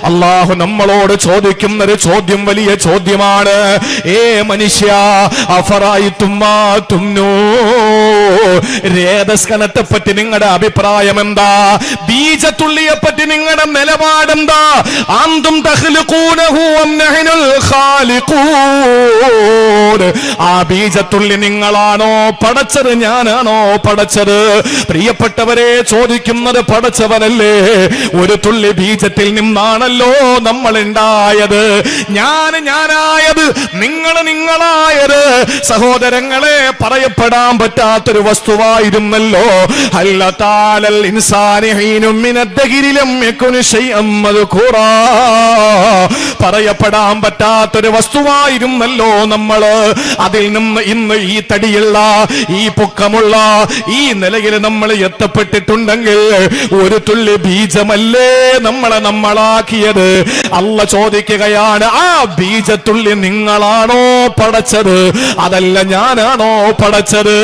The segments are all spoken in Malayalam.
അല്ലാഹു നമ്മളോട് ചോദിക്കുന്ന ഒരു ചോദ്യം വലിയ ചോദ്യമാണ്. മനുഷ്യ, അഫറഅയ്തും മാ തുംനൂൻ, രേതസ്കണത്തെ പറ്റി നിങ്ങളുടെ അഭിപ്രായം എന്താ? ബീജത്തുള്ളിയെ പറ്റി നിങ്ങളുടെ നിലപാടെന്താ? അന്തും തഖ്ലുഖൂനഹു അം നഹ്നുൽ ഖാലിഖൂൻ, ആ ബീജത്തുള്ളി നിങ്ങളാണോ പടച്ചത്, ഞാനാണോ പടച്ചത്? പ്രിയപ്പെട്ടവരെ, ചോദിക്കുന്നത് പടച്ചവനല്ലേ? ഒരു തുള്ളി ബീജത്തിൽ നിന്നാണല്ലോ നമ്മൾ ഉണ്ടായത്. ഞാനായത്, നിങ്ങളായത്. സഹോദരങ്ങളെ, പറയപ്പെടാൻ പറ്റാത്തൊരു വസ്തുവായിരുന്നല്ലോ. ഹല്ലതാലൽ ഇൻസാനി ഹീനും മിനദ്ദഹിരി ലം യകുൻ ശൈഅൻ മദ്കൂറാ, പറയപ്പെടാൻ പറ്റാത്തൊരു വസ്തുവായിരുന്നല്ലോ നമ്മള്. അതിൽ നിന്ന് ഇന്ന് ഈ തടിയുള്ള, ഈ പൊക്കമുള്ള, ഈ നിലയിൽ നമ്മൾ എത്തപ്പെട്ടിട്ടുണ്ടെങ്കിൽ ഒരു തുള്ളി ബീജമല്ലേ നമ്മളാക്കിയത്? അല്ല ചോദിക്കുകയാണ്, ആ ബീജത്തുള്ളി നിങ്ങളാണോ പടച്ചത്, അതല്ല ഞാനാണോ പടച്ചത്?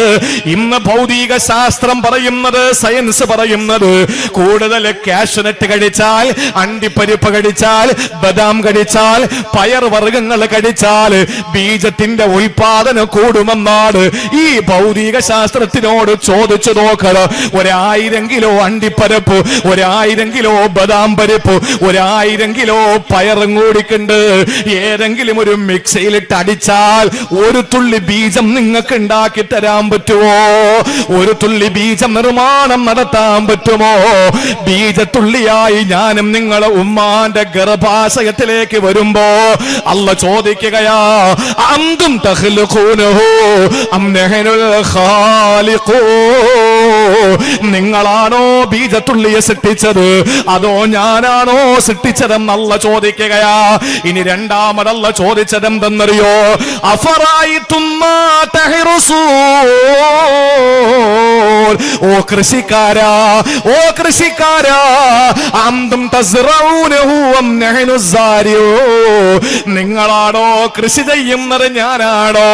ഇന്ന് ഭൗതിക ശാസ്ത്രം പറയുന്നത്, സയൻസ് പറയുന്നത്, കൂടുതൽ കാഷ്നട്ട് കഴിച്ചാൽ, അണ്ടിപ്പരിപ്പ് കഴിച്ചാൽ, ബദാം കഴിച്ചാൽ, പയർ വർഗ്ഗങ്ങൾ കഴിച്ചാൽ ബീജത്തിന്റെ ഉൽപാദനം കൂടുമെന്നാണ്. ഈ ഭൗതിക ശാസ്ത്രത്തിനോട് ചോദിച്ചു നോക്കണം. 1000 കിലോ അണ്ടിപ്പരിപ്പ്, 1000 കിലോ ബദാം പരിപ്പ്, 1000 കിലോ പയറും കൂടിക്കുണ്ട് ഏതെങ്കിലും ഒരു മിക്സിയിലിട്ട് അടിച്ചാൽ ഒരു തുള്ളി ബീജം നിങ്ങൾക്ക് ഉണ്ടാക്കി തരാൻ പറ്റുമോ? ഒരു തുള്ളി ബീജം നിർമ്മാണം നടത്താൻ പറ്റുമോ? ബീജത്തുള്ളിയായി ഞാനും നിങ്ങളെ ഉമ്മാന്റെ ഗർഭാശയത്തിലേക്ക് വരുമ്പോ അല്ല ചോദിക്കുകയാ, അന്തും തഖ്ലുഖൂനഹു അം നഹ്നുൽ ഖാലിഖൂൻ, നിങ്ങളാണോ ബീജത്തുള്ളിയെ സൃഷ്ടിച്ചത്, അതോ ഞാനാണോ സൃഷ്ടിച്ചതെന്നല്ല ചോദിക്കുകയാ. ഇനി രണ്ടാമതല്ല ചോദിച്ചത് എന്തെന്നറിയോ? അഫറഅയ്തും മാ തഹ്റുസൂൻ, ഓ കൃഷിക്കാരാ, ഓ കൃഷിക്കാരാ, അന്തും തസ്റഊനഹു അം നഹ്നു സാരിഊൻ, നിങ്ങളാണോ കൃഷി ചെയ്യുന്നത്, ഞാനാണോ?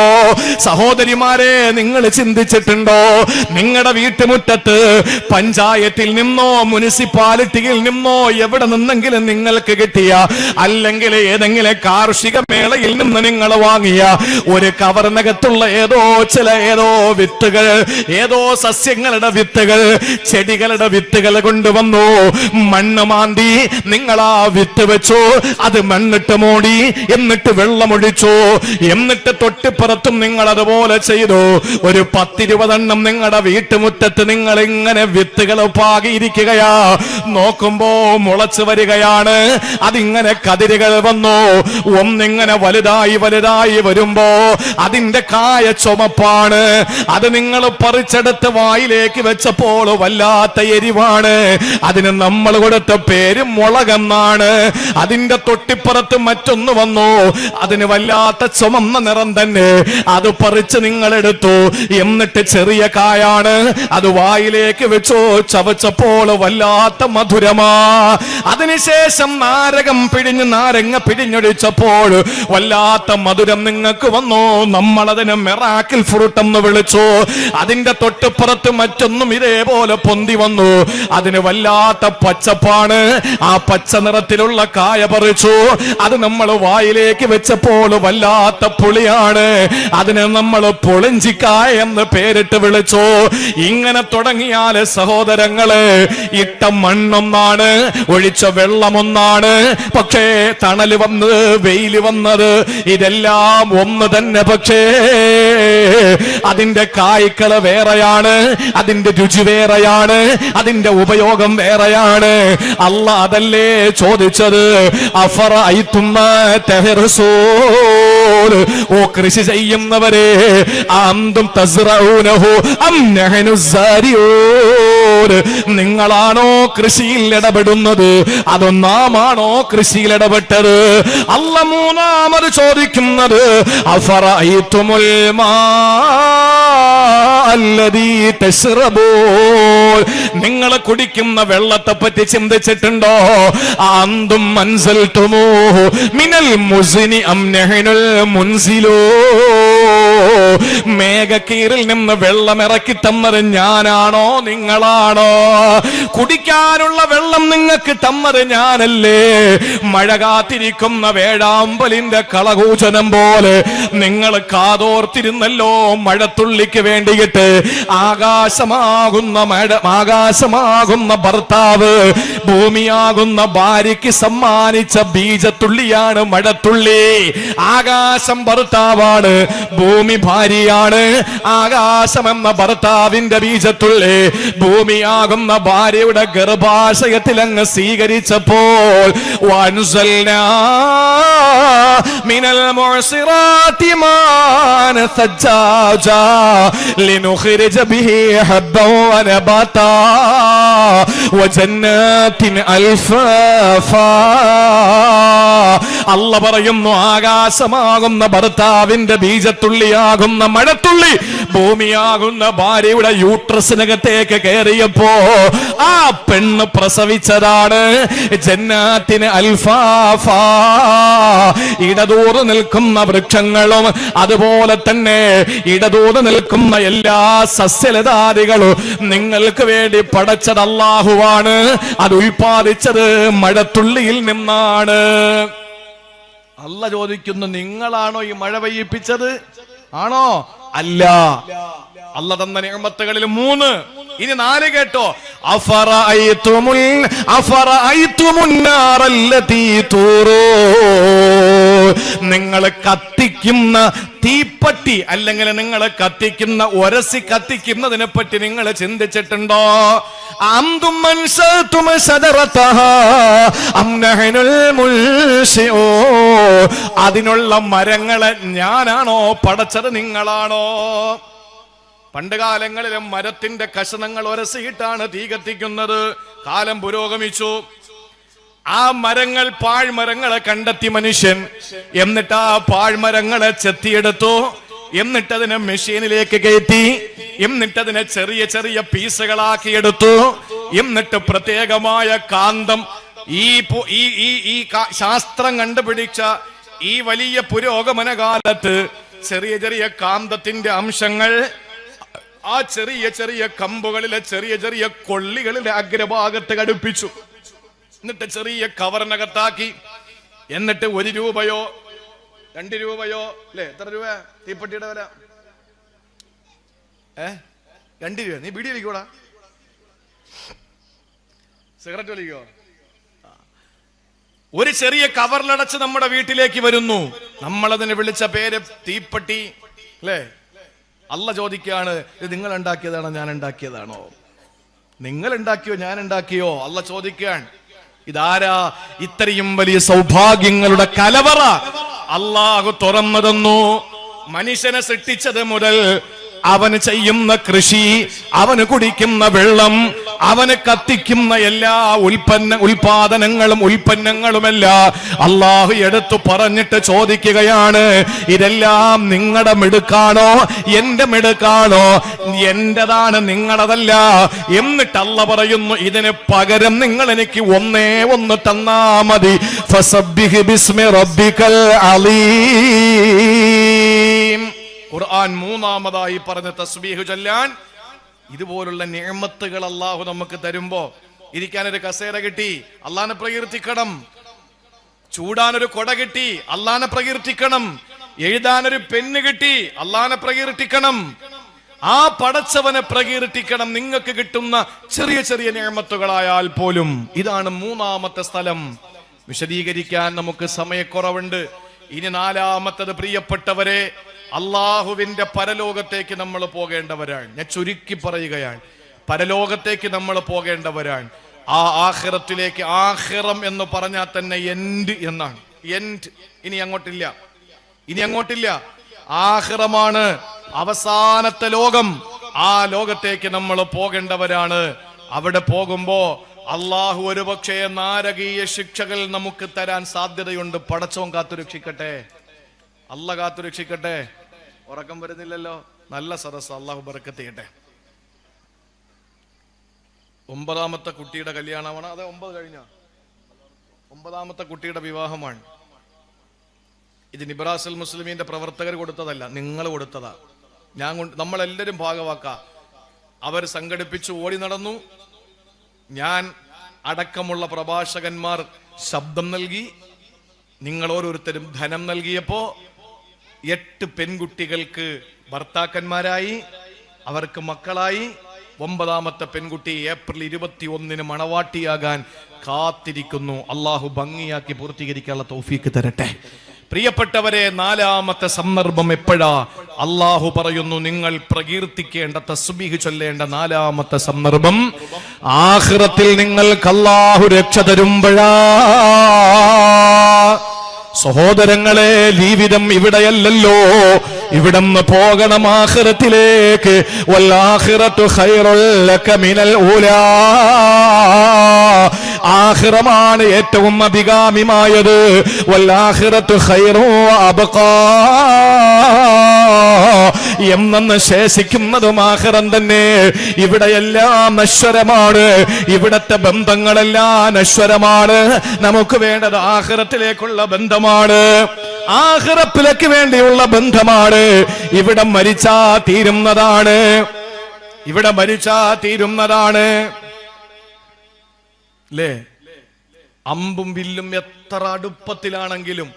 സഹോദരിമാരെ, നിങ്ങൾ ചിന്തിച്ചിട്ടുണ്ടോ? നിങ്ങളുടെ വീട്ടുമുറ്റത്ത് പഞ്ചായത്തിൽ നിന്നോ മുനിസിപ്പാലിറ്റിയിൽ നിന്നോ എവിടെ നിന്നെങ്കിലും നിങ്ങൾക്ക് കിട്ടിയ, അല്ലെങ്കിൽ ഏതെങ്കിലും കാർഷിക മേളയിൽ നിന്ന് നിങ്ങൾ വാങ്ങിയ ഒരു കവറിനകത്തുള്ള ഏതോ വിത്തുകൾ, ഏതോ സസ്യങ്ങളുടെ വിത്തുകൾ, ചെടികളുടെ വിത്തുകൾ കൊണ്ടുവന്നു, മണ്ണ് മാന്തി നിങ്ങൾ ആ വിത്ത് വെച്ചു, അത് മണ്ണിട്ട് മൂടി, എന്നിട്ട് വെള്ളമൊഴിച്ചു, എന്നിട്ട് തൊട്ടിപ്പുറത്തും നിങ്ങൾ അതുപോലെ ചെയ്തു. ഒരു 10-20 നിങ്ങളുടെ വീട്ടുമുറ്റത്ത് നിങ്ങൾ ഇങ്ങനെ വിത്തുകൾ പാകിയിരിക്കുകയാ. നോക്കുമ്പോ മുളച്ചു വരികയാണ്. അതിങ്ങനെ കതിരുകൾ വന്നു. ഒന്നിങ്ങനെ വലുതായി വരുമ്പോ അതിന്റെ കായ ചുമപ്പാണ്. അത് നിങ്ങൾ പറിച്ചെടുത്ത് വായിലേക്ക് വെച്ചപ്പോൾ വല്ലാത്ത എരിവാണ്. അതിന് നമ്മൾ കൊടുത്ത പേര് മുളകെന്നാണ്. അതിന്റെ തൊട്ടിപ്പുറത്ത് മറ്റൊന്ന് വന്നു, അതിന് വല്ലാത്ത ചുമന്ന നിറം തന്നെ. അത് പറിച്ച് നിങ്ങൾ എടുത്തു, എന്നിട്ട് ചെറിയ കായാണ്, അത് വായിലേക്ക് വെച്ചോ, ചവച്ചപ്പോൾ വല്ലാത്ത മധുരമാ. അതിനുശേഷം നാരങ്ങ പിഴിഞ്ഞൊഴിച്ചപ്പോൾ വല്ലാത്ത മധുരം നിങ്ങൾക്ക് വന്നു. നമ്മളതിന് മിറാക്കിൾ ഫ്രൂട്ട് എന്ന് വിളിച്ചു. അതിന്റെ തൊട്ടുപുറത്ത് മറ്റൊന്നും ഇതേപോലെ പൊന്തി വന്നു. അതിന് വല്ലാത്ത പച്ചപ്പാണ്. ആ പച്ച നിറത്തിലുള്ള കായ പറിച്ചു. അത് നമ്മൾ വായിലേക്ക് വെച്ചപ്പോൾ വല്ലാത്ത പുളിയാണ്. അതിന് നമ്മൾ പുളിഞ്ചിക്കായ എന്ന് പേരിട്ട് വിളിച്ചു. ഇങ്ങനെ തുടങ്ങിയാൽ സഹോദരങ്ങളെ, ഇട്ട മണ്ണൊന്നാണ്, ഒഴിച്ച വെള്ളമൊന്നാണ്, പക്ഷേ തണല് വന്ന് വെയില് വന്നത് ഇതെല്ലാം ഒന്ന് തന്നെ. പക്ഷേ അതിന്റെ കായ്ക്കള് വേറെയാണ്, അതിന്റെ രുചി വേറെയാണ്, അതിന്റെ ഉപയോഗം വേറെയാണ്. അല്ല അതല്ലേ ചോദിച്ചത്? അഫറഅയ്തും മാ തഹ്റുസൂൻ, ഓ കൃഷി ചെയ്യുന്നവരെ, അന്തും തസ്റഊനഹു അം നഹ്നു സാരിഊൻ, നിങ്ങളാണോ കൃഷിയിൽ ഇടപെടുന്നത്, അതോ നാമാണോ കൃഷിയിൽ ഇടപെട്ടത്? അല്ല മൂന്നാമത് ചോദിക്കുന്നത്, അഫറഅയ്തുമുൽ മാ അല്ലദീ തശ്റബൂൻ, നിങ്ങൾ കുടിക്കുന്ന വെള്ളത്തെ പറ്റി ചിന്തിച്ചിട്ടുണ്ടോ? അന്തും അൻസൽതുമൂഹു മിനൽ മുസ്നി അം നഹ്നുൽ മുൻസിലൂൻ, മേഘക്കീറിൽ നിന്ന് വെള്ളം ഇറക്കി തന്നത് ഞാനാണോ നിങ്ങളാണോ? കുടിക്കാനുള്ള വെള്ളം നിങ്ങൾക്ക് തന്നത് ഞാനല്ലേ? മഴ കാത്തിരിക്കുന്ന വേഴാമ്പലിന്റെ കളകൂചനം പോലെ നിങ്ങൾ കാതോർത്തിരുന്നല്ലോ മഴത്തുള്ളിക്ക് വേണ്ടിയിട്ട്. ആകാശമാകുന്ന ഭർത്താവ് ഭൂമിയാകുന്ന ഭാര്യയ്ക്ക് സമ്മാനിച്ച ബീജത്തുള്ളിയാണ് മഴത്തുള്ളി. ആകാശം ഭർത്താവാണ്, ഭൂമി ഭാര്യയാണ്. ആകാശം എന്ന ഭർത്താവിന്റെ ബീജത്തുള്ളി ഭൂമിയാകുന്ന ഭാര്യയുടെ ഗർഭാശയത്തിൽ അങ്ങ് സ്വീകരിച്ചപ്പോൾ വൻസൽനാ മിനൽ മുഅ്സിറാതി മാൻ സജ്ജാജാ ലിനുഖ്രിജ ബിഹി ഹബ്ബൻ വനബാതാ വജന്നാത്തിൻ അൽഫാഫാ. അല്ലാഹ് പറയുന്നു, ആകാശമാകുന്ന ഭർത്താവിന്റെ ബീജത്തുള്ളിയാകുന്ന മഴത്തുള്ളി ഭൂമിയാകുന്ന ഭാര്യയുടെ യൂട്രസിനകത്തേക്ക് കയറിയപ്പോ ആ പെണ്ണ് പ്രസവിച്ചതാണ് ജന്നാത്തിന് അൽഫാഫാ. ഇടതൂറ് നിൽക്കുന്ന വൃക്ഷങ്ങളും അതുപോലെ തന്നെ ഇടതൂറ് നിൽക്കുന്ന എല്ലാ സസ്യലതാദികളും നിങ്ങൾക്ക് വേണ്ടി പടച്ചത് അല്ലാഹുവാണ്. അത് ഉൽപ്പാദിച്ചത് മഴത്തുള്ളിയിൽ നിന്നാണ്. അല്ലാഹ് ചോദിക്കുന്നു, നിങ്ങളാണോ ഈ മഴ പെയ്യിപ്പിച്ചത്? ആണോ? അല്ല. അല്ലാഹ് തന്ന നിഅമത്തുകളിൽ 3, ഇനി 4 കേട്ടോ. അഫറഅയ്തുമുൻ നാറല്ലതീ തൂറൂ, നിങ്ങൾ കത്തിക്കുന്ന തീപ്പട്ടി അല്ലെങ്കിൽ നിങ്ങൾ കത്തിക്കുന്ന ഉരസി കത്തിക്കുന്നതിനെ പറ്റി നിങ്ങൾ ചിന്തിച്ചിട്ടുണ്ടോ? അന്തും മൻസതും സദറതഹാ അം നഹ്നുൽ മുൻശിഊ, അതിനുള്ള മരങ്ങളെ ഞാനാണോ പടച്ചത് നിങ്ങളാണോ? പണ്ട് കാലങ്ങളിലും മരത്തിന്റെ കഷണങ്ങൾ ഉരസിയിട്ടാണ് തീ കത്തിക്കുന്നത്. കാലം പുരോഗമിച്ചു. ആ മരങ്ങൾ പാഴ്മരങ്ങളെ കണ്ടെത്തി മനുഷ്യൻ. എന്നിട്ട് ആ പാഴ്മരങ്ങളെ ചെത്തിയെടുത്തു. എന്നിട്ടതിനെ മെഷീനിലേക്ക് കയറ്റി. എന്നിട്ടതിനെ ചെറിയ ചെറിയ പീസുകളാക്കി എടുത്തു. എന്നിട്ട് പ്രത്യേകമായ കാന്തം, ഈ ശാസ്ത്രം കണ്ടുപിടിച്ച ഈ വലിയ പുരോഗമന കാലത്ത് ചെറിയ ചെറിയ കാന്തത്തിന്റെ അംശങ്ങൾ ആ ചെറിയ ചെറിയ കമ്പുകളിലെ ചെറിയ ചെറിയ കൊള്ളികളിലെ അഗ്രഭാഗത്ത് ഘടിപ്പിച്ചു. എന്നിട്ട് ചെറിയ കവറിനകത്താക്കി. എന്നിട്ട് 1 രൂപയോ 2 രൂപയോ അല്ലേ? എത്ര രൂപ തീപ്പെട്ടിയുടെ വില? 2 രൂപ. നീ ബീഡി വലിക്കോടാ? സിഗരറ്റ് വലിക്കോ? ഒരു ചെറിയ കവറിലടച്ച് നമ്മുടെ വീട്ടിലേക്ക് വരുന്നു. നമ്മളതിന് വിളിച്ച പേര് തീപ്പെട്ടി അല്ലേ? അല്ലാഹ് ചോദിക്കുകയാണ്, ഇത് നിങ്ങൾ ഉണ്ടാക്കിയതാണോ ഞാൻ ഉണ്ടാക്കിയതാണോ? നിങ്ങൾ ഉണ്ടാക്കിയോ ഞാൻ ഉണ്ടാക്കിയോ? അല്ലാഹ് ചോദിക്കുകയാണ്. ഇതാരാ? ഇത്രയും വലിയ സൗഭാഗ്യങ്ങളുടെ കലവറ അല്ലാഹു തുറന്നു തന്നു. മനുഷ്യനെ സൃഷ്ടിച്ചത് മുതൽ അവന് ചെയ്യുന്ന കൃഷി, അവന് കുടിക്കുന്ന വെള്ളം, അവന് കത്തിക്കുന്ന എല്ലാ ഉൽപ്പന്നങ്ങളുമെല്ലാം അല്ലാഹു എടുത്തു പറഞ്ഞിട്ട് ചോദിക്കുകയാണ്, ഇതെല്ലാം നിങ്ങളുടെ മിടുക്കാണോ എന്റെ മിടുക്കാണോ? എന്റേതാണ്, നിങ്ങളതല്ല. എന്നിട്ട് അല്ലാഹു പറയുന്നു, ഇതിന് പകരം നിങ്ങൾ എനിക്ക് ഒന്നേ ഒന്ന് തന്നാ മതി. ഫസബ്ബിഹ് ബിസ്മി റബ്ബിക്കൽ അലീം. ഖുർആൻ 3-ാമതായി പറഞ്ഞ തസ്ബീഹ് ചൊല്ലാൻ. ഇതുപോലുള്ള നിഅമത്തുകൾ അല്ലാഹു നമുക്ക് തരുമ്പോ ഇരിക്കാനൊരു കസേര കിട്ടി, അല്ലാഹനെ പ്രകീർത്തിക്കണം. ചൂടാനൊരു കൊട കിട്ടി, അല്ലാഹനെ പ്രകീർത്തിക്കണം. എഴുതാനൊരു പെണ്ണ് കിട്ടി, അല്ലാഹനെ പ്രകീർത്തിക്കണം. ആ പടച്ചവനെ പ്രകീർത്തിക്കണം. നിങ്ങൾക്ക് കിട്ടുന്ന ചെറിയ ചെറിയ നിഅമത്തുകളായാൽ പോലും. ഇതാണ് 3-ാമത്തെ സ്ഥലം. വിശദീകരിക്കാൻ നമുക്ക് സമയക്കുറവുണ്ട്. ഇനി 4-ാമത്തത്, പ്രിയപ്പെട്ടവരെ, അള്ളാഹുവിന്റെ പരലോകത്തേക്ക് നമ്മൾ പോകേണ്ടവരാണ്. ഞാൻ ചുരുക്കി പറയുകയാണ്, പരലോകത്തേക്ക് നമ്മൾ പോകേണ്ടവരാണ്. ആ ആഖിറത്തിലേക്ക്. ആഖിറം എന്ന് പറഞ്ഞാൽ തന്നെ എൻഡ് എന്നാണ്. എൻഡ്. ഇനി അങ്ങോട്ടില്ല. ആഖിറമാണ് അവസാനത്തെ ലോകം. ആ ലോകത്തേക്ക് നമ്മൾ പോകേണ്ടവരാണ്. അവിടെ പോകുമ്പോ അള്ളാഹു ഒരുപക്ഷേ നാരകീയ ശിക്ഷകൾ നമുക്ക് തരാൻ സാധ്യതയുണ്ട്. പടച്ചോൻ കാത്തുരക്ഷിക്കട്ടെ, അല്ലാഹ് കാത്തുരക്ഷിക്കട്ടെ. ഉറക്കം വരുന്നില്ലല്ലോ. നല്ല സദസ്സ്, അള്ളാഹു ബർക്കത്ത് ചെയ്യട്ടെ. 9-ാമത്തെ കുട്ടിയുടെ കല്യാണമാണ്. അതെ, 9 കഴിഞ്ഞ 9-ാമത്തെ കുട്ടിയുടെ വിവാഹമാണ്. ഇത് നിബ്രാസുൽ മുസ്ലിമീന്റെ പ്രവർത്തകർ കൊടുത്തതല്ല, നിങ്ങൾ കൊടുത്തതാ. നമ്മളെല്ലാവരും ഭാഗവാക്ക. അവർ സംഘടിപ്പിച്ചു ഓടി നടന്നു. ഞാൻ അടക്കമുള്ള പ്രഭാഷകന്മാർ ശബ്ദം നൽകി. നിങ്ങൾ ഓരോരുത്തരും ധനം നൽകിയപ്പോ 8 പെൺകുട്ടികൾക്ക് ഭർത്താക്കന്മാരായി, അവർക്ക് മക്കളായി. 9ാമത്തെ പെൺകുട്ടി ഏപ്രിൽ 21 മണവാട്ടിയാകാൻ കാത്തിരിക്കുന്നു. അള്ളാഹു ഭംഗിയാക്കി പൂർത്തീകരിക്കാനുള്ള തൗഫീക്ക് തരട്ടെ. പ്രിയപ്പെട്ടവരെ, 4ാമത്തെ സന്ദർഭം എപ്പോഴാ? അള്ളാഹു പറയുന്നു, നിങ്ങൾ പ്രകീർത്തിക്കേണ്ട, തസ്ബീഹ് ചൊല്ലേണ്ട 4ാമത്തെ സന്ദർഭം ആഖിറത്തിൽ നിങ്ങൾക്ക് അള്ളാഹു രക്ഷ തരുമ്പോഴാ. സഹോദരങ്ങളെ, ജീവിതം ഇവിടെയല്ലല്ലോ, ഇവിടുന്ന് പോകണം ആഖിറത്തിലേക്ക്. വൽആഖിറതു ഖൈറുൽ ലക മിനൽ ഊലാ. ആഖിറമാണ് ഏറ്റവും അഭികാമ്യമായത്. വൽആഖിറതു ഖൈറു അബ്ഖാ. എന്നെന്ന് ശേഷിക്കുന്നതും ആഖിറം തന്നെ. ഇവിടെയെല്ലാം നശ്വരമാണ്, ഇവിടത്തെ ബന്ധങ്ങളെല്ലാം നശ്വരമാണ്. നമുക്ക് വേണ്ടത് ആഖിറത്തിലേക്കുള്ള ബന്ധമാണ്, ആഖിറത്തിലേക്ക് വേണ്ടിയുള്ള ബന്ധമാണ്. ഇവിടെ മരിച്ചാ തീരുന്നതാണ്, ഇവിടെ മരിച്ചാ തീരുന്നതാണ്. അല്ലേ? അമ്പും വില്ലും എത്ര അടുപ്പത്തിലാണെങ്കിലും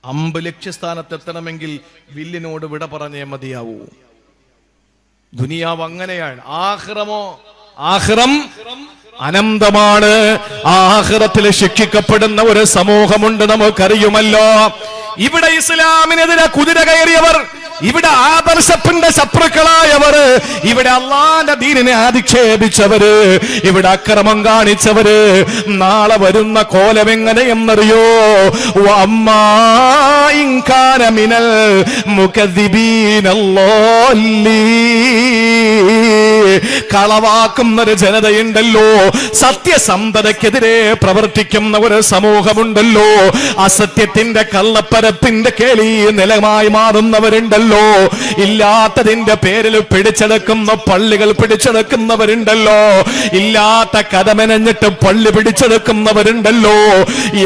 അമ്പ് ലക്ഷ്യസ്ഥാനത്തെത്തണമെങ്കിൽ വില്ലിനോട് വിട പറഞ്ഞേ മതിയാവൂ. ദുനിയാവ് അങ്ങനെയാണ്. ആഖിറമോ? ആഖിറം അനന്തമാണ്. ആഖിറത്തിൽ ശിക്ഷിക്കപ്പെടുന്ന ഒരു സമൂഹമുണ്ട്, നമുക്കറിയുമല്ലോ. ഇവിടെ ഇസ്ലാമിനെതിരെ കുതിര കയറിയവർ, ഇവിടെ ആദർശത്തിന്റെ ശത്രുക്കളായവർ, ഇവിടെ അള്ളാന്റെ ദീനിനെ അധിക്ഷേപിച്ചവര്, ഇവിടെ അക്രമം കാണിച്ചവര്, നാളെ വരുന്ന കോലം എങ്ങനെയെന്നറിയോ? വഅമ്മാ ഇൻ കാന മിനൽ മുകദ്ദിബീനല്ലാലി. കളവാക്കുന്ന ഒരു ജനതയുണ്ടല്ലോ, സത്യസന്ധതയ്ക്കെതിരെ പ്രവർത്തിക്കുന്ന ഒരു സമൂഹമുണ്ടല്ലോ, അസത്യത്തിന്റെ കള്ളപ്പരപ്പിന്റെ കേളി നിലമായി മാറുന്നവരുണ്ടല്ലോ, ഇല്ലാത്തതിന്റെ പേരിൽ പിടിച്ചെടുക്കുന്ന പള്ളികൾ പിടിച്ചെടുക്കുന്നവരുണ്ടല്ലോ, ഇല്ലാത്ത കഥമെനഞ്ഞിട്ട് പള്ളി പിടിച്ചെടുക്കുന്നവരുണ്ടല്ലോ.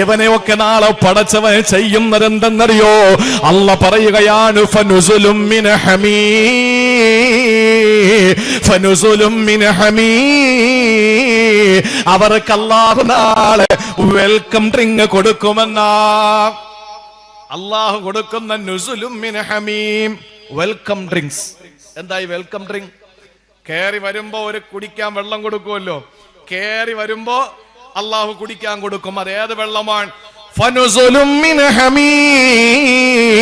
ഇവനെയൊക്കെ നാളെ പടച്ചവൻ ചെയ്യുന്നതെന്തെന്നറിയോ? അള്ള പറയുകയാണ്, ഫനുസുലും മിൻ ഫനുസുലും മിൻ ഹമീം. അവർക്ക് അല്ലാഹു നാളെ വെൽക്കം ഡ്രിങ്ക് കൊടുക്കുമെന്നാ. അല്ലാഹു കൊടുക്കുന്ന നുസുലും മിൻ ഹമീം, വെൽക്കം ഡ്രിങ്ക്സ്. എന്തായി വെൽക്കം ഡ്രിങ്ക്? കേറി വരുമ്പോ ഒരു കുടിക്കാൻ വെള്ളം കൊടുക്കുമല്ലോ, കേറി വരുമ്പോ അല്ലാഹു കുടിക്കാൻ കൊടുക്കും. അതേത് വെള്ളമാണ്? ഫനുസുലും മിൻ ഹമീം.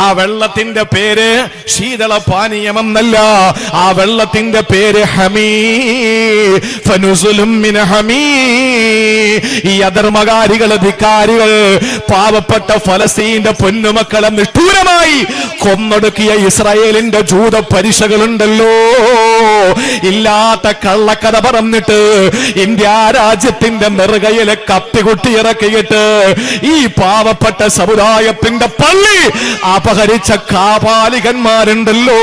ആ വെള്ളത്തിന്റെ പേര് ശീതളപാനീയമെന്നല്ല, ആ വെള്ളത്തിന്റെ പേര് ഹമീം. ഫനുസുലും മിൻ ഹമീം. ഈ അധർമ്മകാരികൾ, ധിക്കാരികൾ, പാവപ്പെട്ട ഫലസ്തീന്റെ പൊന്നുമക്കളെ നിഷ്ഠൂരമായി കൊന്നൊടുക്കിയ ഇസ്രായേലിന്റെ ജൂത പരിശകളുണ്ടല്ലോ, ഇല്ലാത്ത കള്ളക്കഥ പറഞ്ഞിട്ട് ഇന്ത്യ രാജ്യത്തിന്റെ നെറുകയിലെ കത്തികുട്ടി ഇറക്കിയിട്ട് ഈ പാവപ്പെട്ട സമുദായത്തിന്റെ പള്ളി അപഹരിച്ച കാപാലികന്മാരുണ്ടല്ലോ,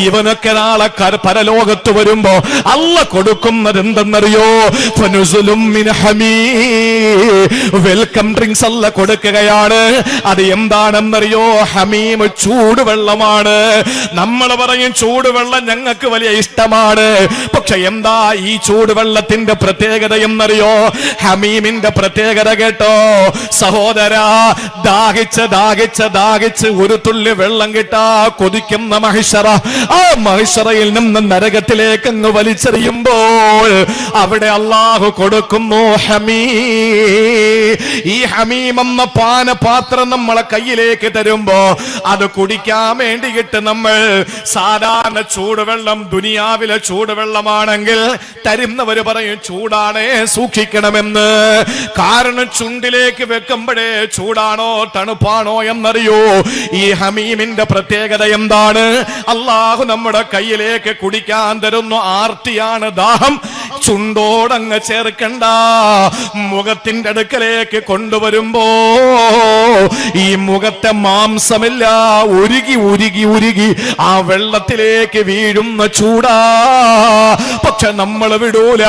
ഇവനൊക്കെ നാളെ പരലോകത്ത് വരുമ്പോ അള്ള കൊടുക്കുന്നത് എന്തെന്നറിയോ? ഫനുസുലും മിൻ ഹമീം, വെൽക്കം ഡ്രിങ്ക്സ് അല്ല കൊടുക്കുകയാണ്. അത് എന്താണെന്നറിയോ? ഹമീം, ചൂടുവെള്ളമാണ്. നമ്മൾ പറയും ചൂടുവെള്ളം ഞങ്ങൾക്ക് വലിയ ഇഷ്ടമാണ്, പക്ഷെ എന്താ ഈ ചൂടുവെള്ളത്തിന്റെ പ്രത്യേകത എന്നറിയോ? ഹമീമിന്റെ പ്രത്യേകത കേട്ടോ സഹോദരാ. ദാഹിച്ച് ദാഹിച്ച് ദാഹിച്ച് ഒരു തുള്ളി വെള്ളം കിട്ടാ കൊതിക്കുന്ന മഹിഷറ, ആ മഹിഷറയിൽ നിന്ന് നരകത്തിലേക്ക് അങ്ങ് വലിച്ചെറിയുമ്പോൾ അവിടെ അള്ളാഹു കൊടുക്കുന്നു ഹമീം. ഈ ഹമീം എന്ന പാനപാത്രം നമ്മളെ കയ്യിലേക്ക് തരുമ്പോ അത് കുടിക്കാൻ വേണ്ടിയിട്ട് നമ്മൾ സാധാരണ ചൂടുവെള്ളം, ദുനിയാവിലെ ചൂടുവെള്ളമാണെങ്കിൽ തരുന്നവര് പറയും ചൂടാണേ, സൂക്ഷിക്കണമെന്ന്. കാരണം ചുണ്ടിലേക്ക് വെക്കുമ്പോഴേ ചൂടാണോ തണുപ്പാണോ എന്നറിയോ? ഈ ഹമീമിന്റെ പ്രത്യേകത എന്താണ്? അള്ളാഹു നമ്മുടെ കയ്യിലേക്ക് കുടിക്കാൻ തരുന്നു. ആർത്തിയാണ്, ദാഹം. ചുണ്ടോടങ്ങ് ചേർക്കണ്ട. മുഖത്തിന്റെ അടുക്കലേക്ക് കൊണ്ടുവരുമ്പോ ഈ മുഖത്തെ മാംസമില്ല ഉരുകി ഉരുകി ഉരുകി ആ വെള്ളത്തിലേക്ക് വീഴുന്ന ചൂടാ. പക്ഷെ നമ്മൾ വിടൂല.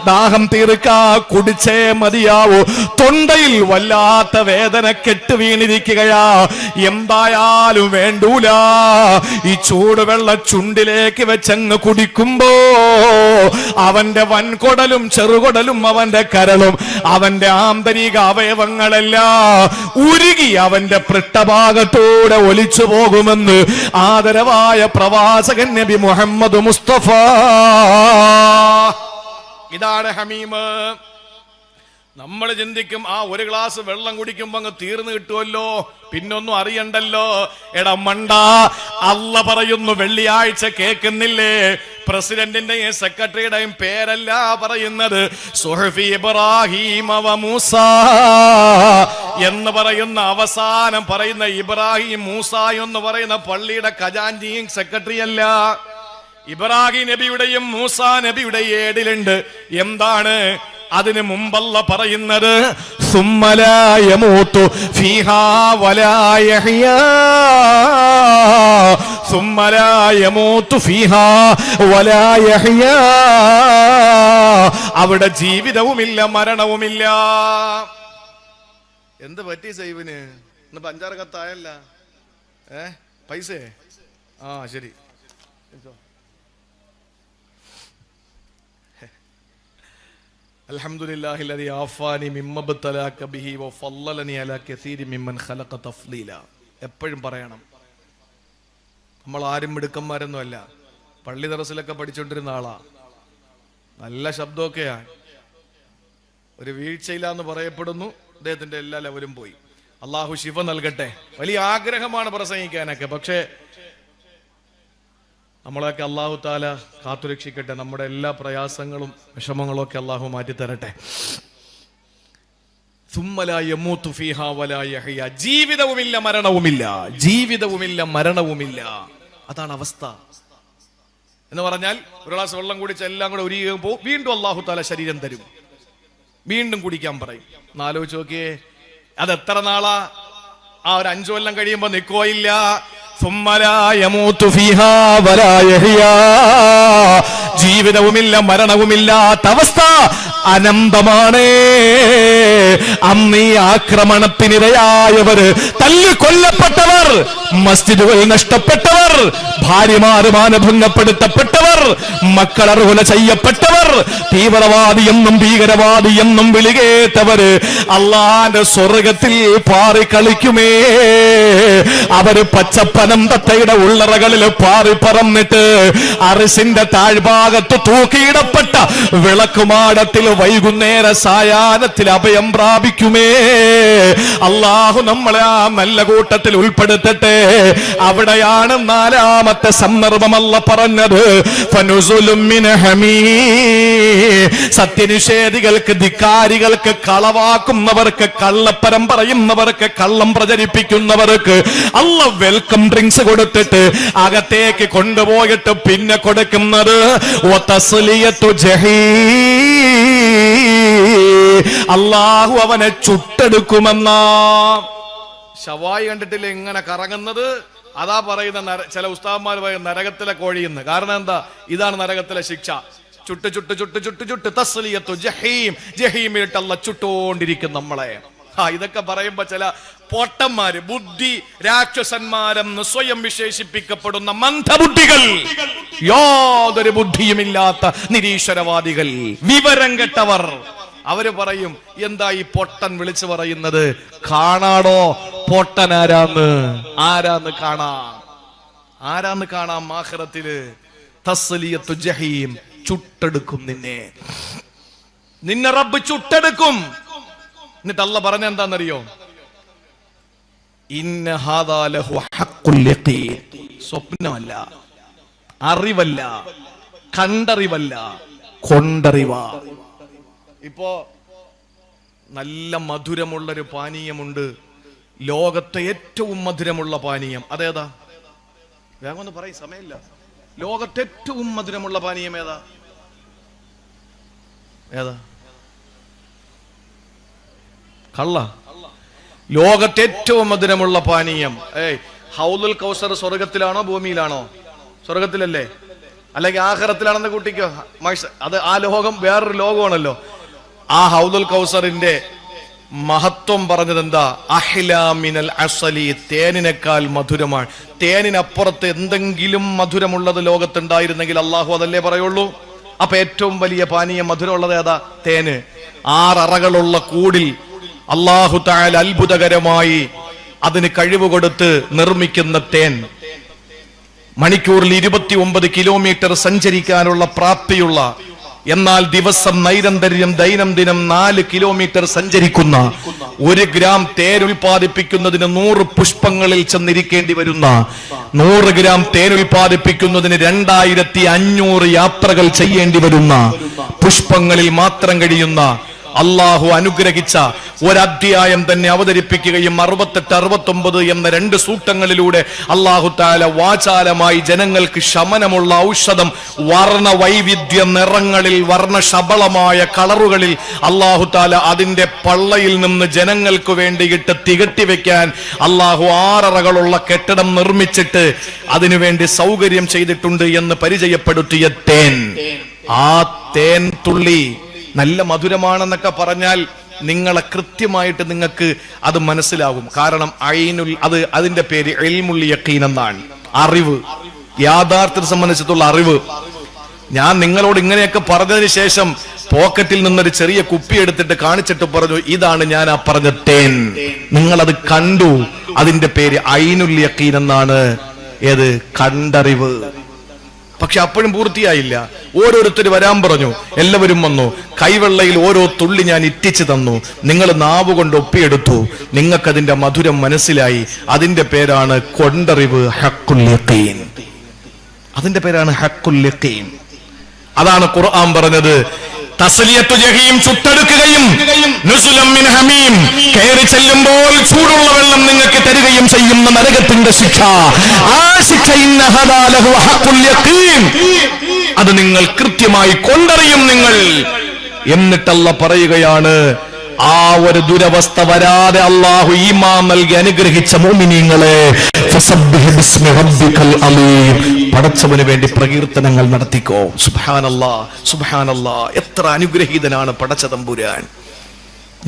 ദാഹം തീർക്കാ കുടിച്ചേ മതിയാവൂ. തൊണ്ടയിൽ വല്ലാത്ത വേദന കെട്ട് വീണിരിക്കുകയാ. എന്തായാലും വേണ്ടൂല. ഈ ചൂടുവെള്ള ചുണ്ടിലേക്ക് വെച്ചങ്ങ് കുടിക്കുമ്പോ അവന്റെ വൻകൊടലും ചെറുകൊടലും അവന്റെ കരളും അവന്റെ ആന്തരിക അവയവങ്ങളെല്ലാം ഉരുകി അവന്റെ പൃഷ്ഠഭാഗത്തൂടെ ഒലിച്ചു പോകുമെന്ന് ആദരവായ പ്രവാചകൻ നബി മുഹമ്മദ് മുസ്തഫ. ഇതാണ് ഹമീമ്. നമ്മൾ ചിന്തിക്കും ആ ഒരു ഗ്ലാസ് വെള്ളം കുടിക്കുമ്പോ അങ്ങ് തീർന്നു കിട്ടുമല്ലോ, പിന്നൊന്നും അറിയണ്ടല്ലോ. എടാ മണ്ട, അല്ല പറയുന്നു വെള്ളിയാഴ്ച കേൾക്കുന്നില്ലേ? പ്രസിഡന്റിന്റെയും സെക്രട്ടറിയുടെയും പേരല്ല പറയുന്നത്, സുഹഫി ഇബ്രാഹിം വ മൂസ എന്ന് പറയുന്ന അവസാനം പറയുന്ന ഇബ്രാഹിം മൂസ എന്ന് പറയുന്ന പള്ളിയുടെ ഖജാൻജിയും സെക്രട്ടറിയല്ല. ഇബ്രാഹിം നബിയുടെയും മൂസ നബിയുടെയും ഏടിലുണ്ട്. എന്താണ് അതിന് മുമ്പല്ല പറയുന്നത്? സുമ്മലാ യമൂതു ഫീഹാ വലാ യഹ്യാ, സുമ്മലാ യമൂതു ഫീഹാ വലാ യഹ്യാ. അവിടെ ജീവിതവുമില്ല മരണവുമില്ല. എന്ത് പറ്റി സൈബിന്? ഇന്ന് 5-6 കത്തായല്ല. പൈസേ? ആ ശരി. അൽഹംദുലില്ലാഹി അല്ലദീ ആഫാനി മിമ്മ ബതലാക ബിഹി വഫല്ലലനി അലാ കസീരി മിമ്മൻ ഖലഖ തഫ്ലീല. എപ്പോഴും പറയണം, നമ്മൾ ആരും മിടുക്കന്മാരൊന്നും അല്ല. പള്ളി ദറസിലൊക്കെ പഠിച്ചുകൊണ്ടിരുന്ന ആളാ. നല്ല ശബ്ദമൊക്കെയാ. ഒരു വീഴ്ചയില്ലാന്ന് പറയപ്പെടുന്നു. അദ്ദേഹത്തിന്റെ എല്ലാ ലെവലും പോയി. അള്ളാഹു ശിഫ നൽകട്ടെ. വലിയ ആഗ്രഹമാണ് പ്രസംഗിക്കാനൊക്കെ. പക്ഷേ നമ്മളൊക്കെ അള്ളാഹു താല കാത്തുരക്ഷിക്കട്ടെ. നമ്മുടെ എല്ലാ പ്രയാസങ്ങളും വിഷമങ്ങളും ഒക്കെ അള്ളാഹു മാറ്റിത്തരട്ടെ. ജീവിതവുമില്ല മരണവുമില്ല, ജീവിതവുമില്ല മരണവുമില്ല. അതാണ് അവസ്ഥ. എന്ന് പറഞ്ഞാൽ ഒരു ഗ്ലാസ് വെള്ളം കുടിച്ച് എല്ലാം കൂടെ ഉരുകുമ്പോൾ വീണ്ടും അള്ളാഹു താല ശരീരം തരും, വീണ്ടും കുടിക്കാൻ പറയും. എന്നാലോചിച്ച് നോക്കിയേ, അത് എത്ര നാളാ? ആ ഒരു 5 കൊല്ലം കഴിയുമ്പോ നിൽക്കോ ഇല്ല. ജീവിതവുമില്ല മരണവുമില്ലാത്ത അവസ്ഥ അനന്തമാണ്. അന്ന് ഈ ആക്രമണത്തിനിരയായവർ, തല്ലിക്കൊല്ലപ്പെട്ടവർ, മസ്ജിദുകൾ നഷ്ടപ്പെട്ടവർ, ഭാര്യമാര് മാനഭംഗപ്പെടുത്തപ്പെട്ടവർ, മക്കൾ അർഹുല ചെയ്യപ്പെട്ടവർ, തീവ്രവാദി എന്നും ഭീകരവാദി എന്നും വിളികേറ്റവര് അള്ളാന്റെ സ്വർഗത്തിൽ പാറി കളിക്കുമേ. അവര് പച്ചപ്പനന്തത്തയുടെ ഉള്ളറകളിൽ പാറി പറന്നിട്ട് അർശിന്റെ താഴ്ഭാഗത്ത് തൂക്കിയിടപ്പെട്ട വിളക്കുമാടത്തിൽ വൈകുന്നേര സായാഹ്നത്തിൽ അഭയം പ്രാപിക്കുമേ. അള്ളാഹു നമ്മളെ ആ നല്ല കൂട്ടത്തിൽ ഉൾപ്പെടുത്തട്ടെ. അവിടെയാണ് 4ാമത്തെ സന്ദർഭമല്ല പറഞ്ഞത്, ഫനുസുലും മിൻ ഹമീം. സത്യനിഷേധികൾക്ക്, ധിക്കാരികൾക്ക്, കളവാക്കുന്നവർക്ക്, കള്ളപ്പരം പറയുന്നവർക്ക്, കള്ളം പ്രചരിപ്പിക്കുന്നവർക്ക് അല്ല വെൽക്കം ഡ്രിങ്ക്സ് കൊടുത്തിട്ട് അകത്തേക്ക് കൊണ്ടുപോയിട്ട് പിന്നെ കൊടുക്കുന്നത് അള്ളാഹു അവനെ ചുട്ടെടുക്കുമെന്ന. ശവായി കണ്ടിട്ടില്ല ഇങ്ങനെ കറങ്ങുന്നത്? അതാ പറയുന്ന ചില ഉസ്താദ്മാർ പറയുന്ന നരകത്തിലെ കോഴിയെന്ന്. കാരണം എന്താ? ഇതാണ് നരകത്തിലെ ശിക്ഷ. ചുട്ട് ചുട്ട് ചുട്ട് ചുട്ട് ചുട്ട് തസ്ലിയത്തു ജഹീം. ജഹീമിലിട്ട് അല്ല ചുട്ടോണ്ടിരിക്കും നമ്മളെ. ഇതൊക്കെ പറയുമ്പോ ചില പൊട്ടന്മാര്, ബുദ്ധി രാക്ഷസന്മാരെന്ന് സ്വയം വിശേഷിപ്പിക്കപ്പെടുന്ന മന്ദബുദ്ധികൾ, യാതൊരു ബുദ്ധിയുമില്ലാത്ത നിരീശ്വരവാദികൾ, വിവരം കെട്ടവർ, അവര് പറയും, എന്താ ഈ പൊട്ടൻ വിളിച്ചു പറയുന്നത്? കാണാടോ പൊട്ടൻ ആരാന്ന് കാണാം. ആഖിറത്തില് തസ്ലിയത്തു ജഹീം, ചുട്ടെടുക്കും നിന്നെ റബ്ബ് ചുട്ടെടുക്കും. എന്നിട്ട് അല്ലാഹ് പറഞ്ഞ എന്താണെന്നറിയോ? ഇന്ന ഹാദാ ലഹു ഹഖ്ഖുൽ യഖീൻ. സ്വപ്നമല്ല, അറിവല്ല, കണ്ടറിവല്ല, കൊണ്ടറിവാ. ഇപ്പോ നല്ല മധുരമുള്ളൊരു പാനീയമുണ്ട്, ലോകത്തെ ഏറ്റവും മധുരമുള്ള പാനീയം. അതേതാ? വേഗം ഒന്ന് പറയും, സമയമില്ല. ലോകത്തെ ഏറ്റവും മധുരമുള്ള പാനീയം ഏതാ? ഏതാ? കള്ള. ലോകത്തെ ഏറ്റവും മധുരമുള്ള പാനീയം. ഹൗലുൽ കൗസർ സ്വർഗത്തിലാണോ ഭൂമിയിലാണോ? സ്വർഗത്തിലല്ലേ? അല്ലെങ്കിൽ ആഖിറത്തിലാണെന്ന് കൂട്ടിക്കോ. അത് ആ ലോകം വേറൊരു ലോകമാണല്ലോ. ആ ഹൗലുൽ കൗസറിന്റെ മഹത്വം പറഞ്ഞത് എന്താ? അഹ്ലാ മിനൽ അസലി, തേനിനേക്കാൾ മധുരമാണ്. തേനിനപ്പുറത്ത് എന്തെങ്കിലും മധുരമുള്ളത് ലോകത്തുണ്ടായിരുന്നെങ്കിൽ അള്ളാഹു അതല്ലേ പറയുള്ളൂ. അപ്പൊ ഏറ്റവും വലിയ പാനീയം മധുരമുള്ളത് ഏതാ? തേന്. 6 അറകളുള്ള കൂടിൽ അള്ളാഹു തആല അത്ഭുതകരമായി അതിന് കഴിവ് കൊടുത്ത് നിർമ്മിക്കുന്ന തേൻ, മണിക്കൂറിൽ 29 കിലോമീറ്റർ സഞ്ചരിക്കാനുള്ള പ്രാപ്തിയുള്ള, എന്നാൽ ദിവസം ദൈനംദിനം 4 കിലോമീറ്റർ സഞ്ചരിക്കുന്ന, 1 ഗ്രാം തേൻ ഉൽപ്പാദിപ്പിക്കുന്നതിന് 100 പുഷ്പങ്ങളിൽ ചെന്നിരിക്കേണ്ടി വരുന്ന, 100 ഗ്രാം തേൻ ഉൽപ്പാദിപ്പിക്കുന്നതിന് 2500 യാത്രകൾ ചെയ്യേണ്ടി വരുന്ന, പുഷ്പങ്ങളിൽ മാത്രം കഴിയുന്ന അള്ളാഹു അനുഗ്രഹിച്ച ഒരധ്യായം തന്നെ അവതരിപ്പിക്കുകയും 68, 69 എന്ന 2 സൂക്തങ്ങളിലൂടെ അള്ളാഹു തആല വാചാലമായി ജനങ്ങൾക്ക് ശമനമുള്ള ഔഷധം, വർണ്ണ വൈവിധ്യ നിറങ്ങളിൽ, വർണ്ണശബളമായ കളറുകളിൽ അള്ളാഹു തആല അതിന്റെ പള്ളയിൽ നിന്ന് ജനങ്ങൾക്ക് വേണ്ടിയിട്ട് തികട്ടി വെക്കാൻ അള്ളാഹു 6 അറകളുള്ള കെട്ടിടം നിർമ്മിച്ചിട്ട് അതിനുവേണ്ടി സൗകര്യം ചെയ്തിട്ടുണ്ട് എന്ന് പരിചയപ്പെടുത്തിയ തേൻ. ആ തേൻ തുള്ളി നല്ല മധുരമാണെന്നൊക്കെ പറഞ്ഞാൽ നിങ്ങളെ കൃത്യമായിട്ട് നിങ്ങൾക്ക് അത് മനസ്സിലാകും. കാരണം അതിന്റെ പേര് ഇൽമുൽ യഖീൻ എന്നാണ്. അറിവ്, യാഥാർത്ഥ്യത്തെ സംബന്ധിച്ചിട്ടുള്ള അറിവ്. ഞാൻ നിങ്ങളോട് ഇങ്ങനെയൊക്കെ പറഞ്ഞതിന് ശേഷം പോക്കറ്റിൽ നിന്നൊരു ചെറിയ കുപ്പി എടുത്തിട്ട് കാണിച്ചിട്ട് പറഞ്ഞു, ഇതാണ് ഞാൻ ആ പറഞ്ഞ തേൻ. നിങ്ങളത് കണ്ടു. അതിന്റെ പേര് ഐനുൽ യഖീൻ എന്നാണ്. ഏത്? കണ്ടറിവ്. പക്ഷെ അപ്പോഴും പൂർത്തിയായില്ല. ഓരോരുത്തർ വരാൻ പറഞ്ഞു. എല്ലാവരും വന്നു. കൈവെള്ളയിൽ ഓരോ തുള്ളി ഞാൻ ഇറ്റിച്ചു തന്നു. നിങ്ങൾ നാവ് കൊണ്ട് ഒപ്പിയെടുത്തു. നിങ്ങൾക്കതിന്റെ മധുരം മനസ്സിലായി. അതിന്റെ പേരാണ് കൊണ്ടറിവ്, ഹഖുൽ യഖീൻ. അതിന്റെ പേരാണ് ഹഖുൽ യഖീൻ. അതാണ് ഖുർആൻ പറഞ്ഞത്, തസ്ലിയത്തു ജഹീം, ചുട്ടെടുക്കുകയും, നുസുലം മിൻ ഹമീം, കയറി ചെല്ലുമ്പോൾ ചൂടുള്ള വെള്ളം നിങ്ങൾക്ക് തരികയും ചെയ്യുന്ന നരകത്തിന്റെ ശിക്ഷ. ആ ശിക്ഷ ഇന്നഹദാ ലഹു ഹഖുൽ യഖീൻ, അത് നിങ്ങൾ കൃത്യമായി കൊണ്ടറിയും നിങ്ങൾ. എന്നിട്ടല്ല പറയുകയാണ്, ആ ഒരു ദുരവസ്ഥ വരാതെ അള്ളാഹു ഈമാൻ നൽകി അനുഗ്രഹിച്ച മുഅ്മിനീങ്ങളെ, ഫസബ്ബിഹ് ബിസ്മി റബ്ബിക്കൽ അലീം, പടച്ചവന് വേണ്ടി പ്രകീർത്തനങ്ങൾ നടത്തിക്കോ. സുബ്ഹാനല്ലാഹ്, സുബ്ഹാനല്ലാഹ്. എത്ര അനുഗ്രഹീതനാണ് പടച്ച തമ്പുരാൻ.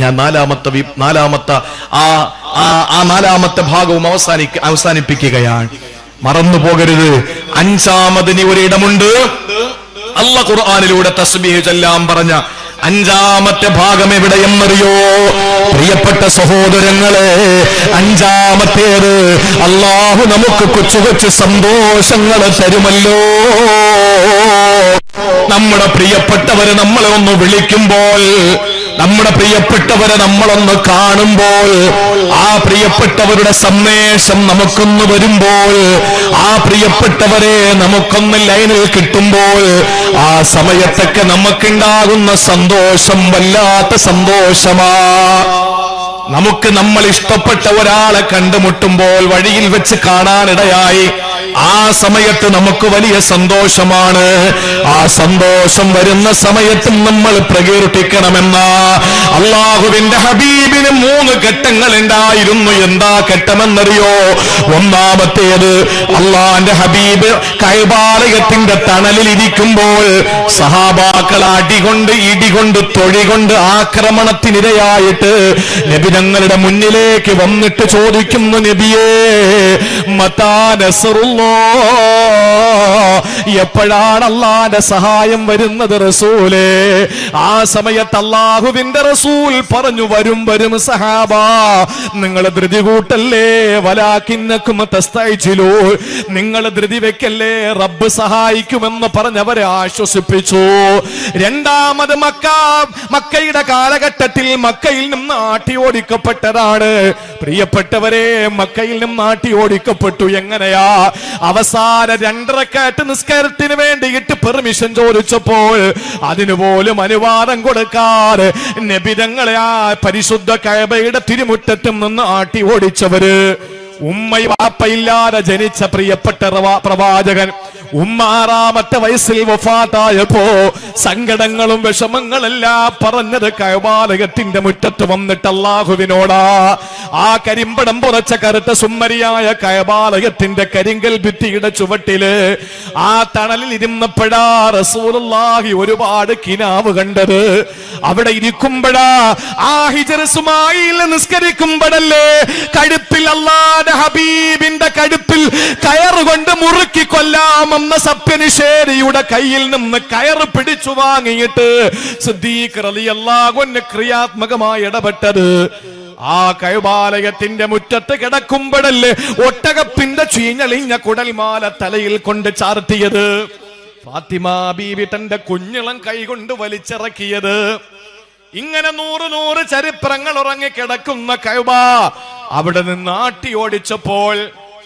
ഞാൻ നാലാമത്തെ ഭാഗവും അവസാനിപ്പിക്കുകയാണ്. മറന്നു പോകരുത്. 5-മതിന് ഒരിടമുണ്ട്. അല്ലാഹു ഖുർആനിലൂടെ തസ്ബീഹ് ചൊല്ലാൻ പറഞ്ഞ 5-മത്തെ ഭാഗം എവിടെയെന്നറിയോ? പ്രിയപ്പെട്ട സഹോദരങ്ങളെ, 5-മത്തേത് അള്ളാഹു നമുക്ക് കൊച്ചു കൊച്ചു സന്തോഷങ്ങൾ തരുമല്ലോ. നമ്മുടെ പ്രിയപ്പെട്ടവരെ നമ്മളെ ഒന്ന് വിളിക്കുമ്പോൾ, നമ്മുടെ പ്രിയപ്പെട്ടവരെ നമ്മളൊന്ന് കാണുമ്പോൾ, ആ പ്രിയപ്പെട്ടവരുടെ സന്ദേശം നമുക്കൊന്ന് വരുമ്പോൾ, ആ പ്രിയപ്പെട്ടവരെ നമുക്കൊന്ന് ലൈനിൽ കിട്ടുമ്പോൾ, ആ സമയത്തൊക്കെ നമുക്കുണ്ടാകുന്ന സന്തോഷം വല്ലാത്ത സന്തോഷമാ. നമുക്ക് നമ്മൾ ഇഷ്ടപ്പെട്ട ഒരാളെ കണ്ടുമുട്ടുമ്പോൾ, വഴിയിൽ വെച്ച് കാണാനിടയായി, ആ സമയത്ത് നമുക്ക് വലിയ സന്തോഷമാണ്. ആ സന്തോഷം വരുന്ന സമയത്തും നമ്മൾ പ്രകീർത്തിക്കണമെന്ന അള്ളാഹുവിന്റെ ഹബീബിന് 3 ഘട്ടങ്ങൾ ഉണ്ടായിരുന്നു. എന്താ ഘട്ടമെന്നറിയോ? 1-മത്തേത്, അള്ളാന്റെ ഹബീബ് കഅബാലയത്തിന്റെ തണലിൽ ഇരിക്കുമ്പോൾ സഹാബാക്കൾ അടികൊണ്ട്, ഇടികൊണ്ട്, തൊഴികൊണ്ട് ആക്രമണത്തിനിരയായിട്ട് നബി ഞങ്ങളുടെ മുന്നിലേക്ക് വന്നിട്ട് ചോദിക്കുന്നു, നബിയേ, മതാ നസ്റുല്ലാഹ്, എപ്പോഴാണ് അള്ളാന്റെ സഹായം വരുന്നത് റസൂലേ? ആ സമയത്ത് അള്ളാഹുവിന്റെ റസൂൽ പറഞ്ഞു, വരും സഹാബ, നിങ്ങൾ ധൃതി കൂട്ടല്ലേ, വലാകിന്നകും തസ്തഅജിലൂ, നിങ്ങൾ ധൃതി വെക്കല്ലേ, റബ്ബ് സഹായിക്കുമെന്ന് പറഞ്ഞവരെ ആശ്വസിപ്പിച്ചു. 2-മത് മക്കയുടെ കാലഘട്ടത്തിൽ മക്കയിൽ നിന്ന് ആട്ടി ഓടിക്കപ്പെട്ടതാണ്. പ്രിയപ്പെട്ടവരെ, മക്കയിൽ നിന്ന് ആട്ടി ഓടിക്കപ്പെട്ടു. എങ്ങനെയാ? അവസാന 2 റക്അത്ത് നിസ്കാരത്തിന് വേണ്ടിയിട്ട് പെർമിഷൻ ചോദിച്ചപ്പോൾ അതിനുപോലും അനുവാദം കൊടുക്കാതെ നബി തങ്ങളെ ആ പരിശുദ്ധ കഅബയുടെ തിരുമുറ്റത്തും നിന്ന് ആട്ടി ഓടിച്ചവര്, ഉമ്മയും വാപ്പയില്ലാതെ ജനിച്ച പ്രിയപ്പെട്ട പ്രവാചകൻ, 6-ാമത്തെ വയസ്സിൽ വഫാത്തായപ്പോ സങ്കടങ്ങളും വിഷമങ്ങളെല്ലാം പറഞ്ഞത് കഅബാലയത്തിന്റെ മുറ്റത്ത് വന്നിട്ട് അല്ലാഹുവിനോടാ. ആ കരിമ്പടം പുറച്ച കറുത്ത സുമ്മരിയായ കഅബാലയത്തിന്റെ കരിങ്കൽ ഭിത്തിയുടെ ചുവട്ടില് ആ തണലിൽ ഇരുന്നപ്പോഴാ റസൂലുള്ളാഹി ഒരുപാട് കിനാവ് കണ്ടത്. അവിടെ ഇരിക്കുമ്പോഴാ ആ ഹിജ്ർ ഇസ്മായിൽ നിസ്കരിക്കുമ്പോഴല്ലേ കഴുത്തിൽ അല്ലാഹുവിന്റെ ഹബീബിന്റെ കഴുത്തിൽ കയറുകൊണ്ട് മുറുക്കി കൊല്ലാമെന്ന സത്യനിഷേധിയുടെ കയ്യിൽ നിന്ന് കയറ് പിടിച്ചു വാങ്ങിയിട്ട് സിദ്ദീഖ് റളിയല്ലാഹു അൻഹു ക്രിയാത്മകമായി ഇടപെട്ടത്. ആ കഅബാലയത്തിന്റെ മുറ്റത്ത് കിടക്കുമ്പോഴല്ലേ ഒട്ടകപ്പിന്റെ ചീഞ്ഞളിഞ്ഞ കുടൽമാല തലയിൽ കൊണ്ട് ചാർത്തിയത്. ഫാത്തിമ ബീവി തന്റെ കുഞ്ഞിളം കൈകൊണ്ട് വലിച്ചിറക്കിയത്. ഇങ്ങനെ 100 ചരിത്രങ്ങൾ ഉറങ്ങിക്കിടക്കുന്ന കഅബ അവിടെ നിന്ന് ആട്ടി ഓടിച്ചപ്പോൾ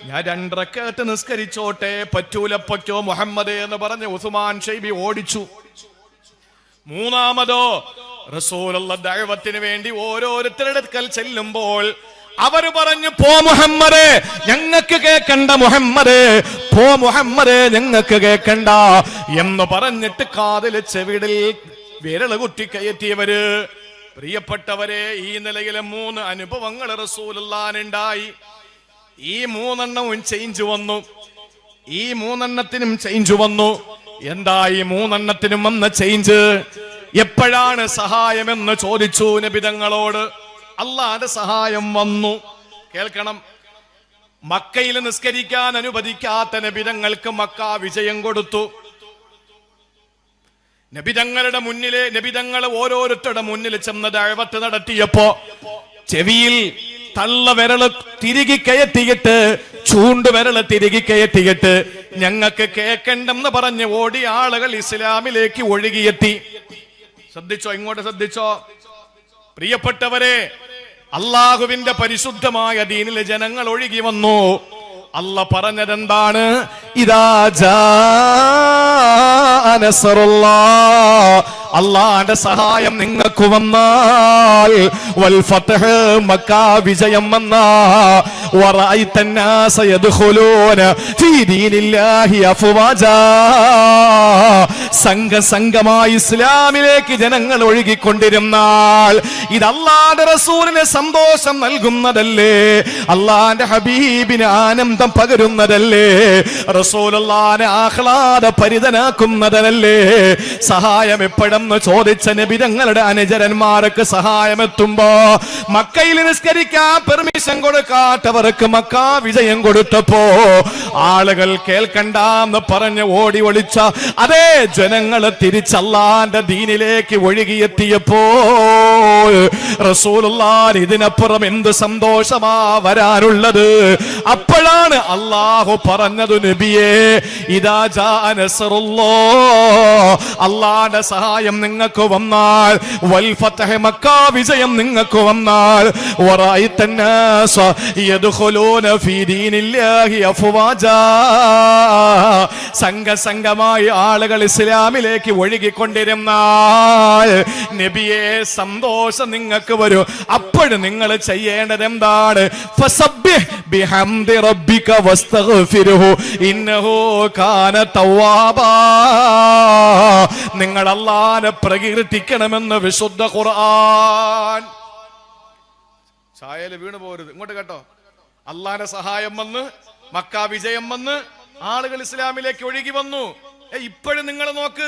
ഞാൻ 2 റക്അത്ത് നിസ്കരിച്ചോട്ടെ, പറ്റൂലപ്പറ്റോ മുഹമ്മദ് എന്ന് പറഞ്ഞ് ഉസ്മാൻ ഷൈബി ഓടിച്ചു. 3-മതോ റസൂലുള്ള ദഅവത്തിന് വേണ്ടി ഓരോരുത്തരുടെ അടുക്കൽ ചെല്ലുമ്പോൾ അവര് പറഞ്ഞു, പോ മുഹമ്മദേ, ഞങ്ങൾക്ക് കേക്കണ്ട മുഹമ്മദേ, പോ മുഹമ്മദേ, ഞങ്ങൾക്ക് കേക്കണ്ട എന്ന് പറഞ്ഞിട്ട് കാതില് ചെവിടിൽ വിരല് കുത്തി കയറ്റിയവര്. പ്രിയപ്പെട്ടവരെ, ഈ നിലയിലെ 3 അനുഭവങ്ങൾ റസൂലുള്ളാഹിനുണ്ടായി. ഈ 3 ചേഞ്ച് വന്നു. ഈ 3 ചേഞ്ച് വന്നു. എന്താ ഈ 3 വന്ന ചേഞ്ച്? എപ്പോഴാണ് സഹായമെന്ന് ചോദിച്ചു നബി തങ്ങളോട്. അല്ലാഹുവിന്റെ സഹായം വന്നു. കേൾക്കണം, മക്കയിൽ നിസ്കരിക്കാൻ അനുവദിക്കാത്ത നബി തങ്ങൾക്ക് മക്ക വിജയം കൊടുത്തു. നബി തങ്ങളുടെ മുന്നിലെ നബി തങ്ങൾ ഓരോരുത്തരുടെ മുന്നിൽ ചെന്ന് ദഅവത്ത് നടത്തിയപ്പോ ചെവിയിൽ തള്ള വിരല് തിരികെ കയറ്റിയിട്ട് ചൂണ്ടുവിരല് തിരികെ കയറ്റിയിട്ട് ഞങ്ങൾക്ക് കേൾക്കണ്ടെന്ന് പറഞ്ഞ് ഓടി ആളുകൾ ഇസ്ലാമിലേക്ക് ഒഴുകിയെത്തി. ശ്രദ്ധിച്ചോ, ഇങ്ങോട്ട് ശ്രദ്ധിച്ചോ പ്രിയപ്പെട്ടവരെ. അള്ളാഹുവിന്റെ പരിശുദ്ധമായ ദീനിലെ ജനങ്ങൾ ഒഴുകി വന്നു. അല്ല പറഞ്ഞതെന്താണ്? ഇദാ ജാ നസ്റുല്ലാഹ്, അല്ലാഹുവിന്റെ സഹായം നിങ്ങൾക്ക് വന്നാൽ, വൽ ഫത്ഹ്, മക്ക വിജയം വന്നാൽ, വറഅയ്തന്നാസ യദ്ഖുലൂന ഫീ ദീനില്ലാഹി അഫ്വാജാ, സംഘമായി ഇസ്ലാമിലേക്ക് ജനങ്ങൾ ഒഴുകിക്കൊണ്ടിരുന്നാൽ ഇത് അല്ലാഹുവിന്റെ റസൂലിന് സന്തോഷം നൽകുന്നതല്ലേ? അല്ലാഹുവിന്റെ ഹബീബിന് ആനന്ദം പകരുന്നതല്ലേ? റസൂലുള്ളാഹിനെ ആഹ്ലാദഭരിതനാക്കുന്നതല്ലേ? സഹായം എപ്പോഴെന്ന് ചോദിച്ച നബി തങ്ങളുടെ അനുചരന്മാർക്ക് സഹായം എത്തുമ്പോ മക്കയിൽ നിസ്കരിക്കാൻ പെർമിഷൻ കൊടുക്കാത്തവർക്ക് മക്ക വിജയം കൊടുത്തപ്പോ ആളുകൾ കേൾക്കണ്ടെന്ന് പറഞ്ഞ് ഓടി ഒളിച്ച അതേ ജനങ്ങള് തിരിച്ചല്ലാന്റെ ദീനിലേക്ക് ഒഴുകിയെത്തിയപ്പോ റസൂലുള്ളാഹി ഇതിനപ്പുറം എന്ത് സന്തോഷമാ വരാനുള്ളത്? അപ്പോഴാണ് അല്ലാഹു പറഞ്ഞത്, നബിയേ, ഇദാ ജാ നസ്റുല്ലാഹ്, അല്ലാഹുവിന്റെ സഹായം നിങ്ങൾക്ക് വന്നാൽ, വൽ ഫത്ഹ്, മക്ക വിജയം നിങ്ങൾക്ക് വന്നാൽ, വറഅയ്തന്നാസ യദ്ഖുലൂന ഫീ ദീനില്ലാഹി അഫ്വാജാ, സംഘമായി ആളുകൾ ഇസ്ലാമിലേക്ക് ഒഴുകിക്കൊണ്ടിരുന്നാൽ നബിയെ സന്തോഷം നിങ്ങൾക്ക് വരും. അപ്പോഴും നിങ്ങൾ ചെയ്യേണ്ടത് എന്താണ്? ഫസബ്ബിഹ് ബിഹംദി റബ്ബിക വസ്തഗ്ഫിർഹു ഇന്നഹു കാന തവ്വാബാ, നിങ്ങൾ അല്ലാഹുവിനെ പ്രകീർത്തിക്കണമെന്ന് വിശുദ്ധ ഖുർആൻ. ചായയിൽ വീണു പോരുത്, ഇങ്ങോട്ട് കേട്ടോ. അല്ലാഹുവിന്റെ സഹായം വന്ന്, മക്ക വിജയം വന്ന്, ആളുകൾ ഇസ്ലാമിലേക്ക് ഒഴുകി വന്നു. ഇപ്പോഴും നിങ്ങൾ നോക്ക്,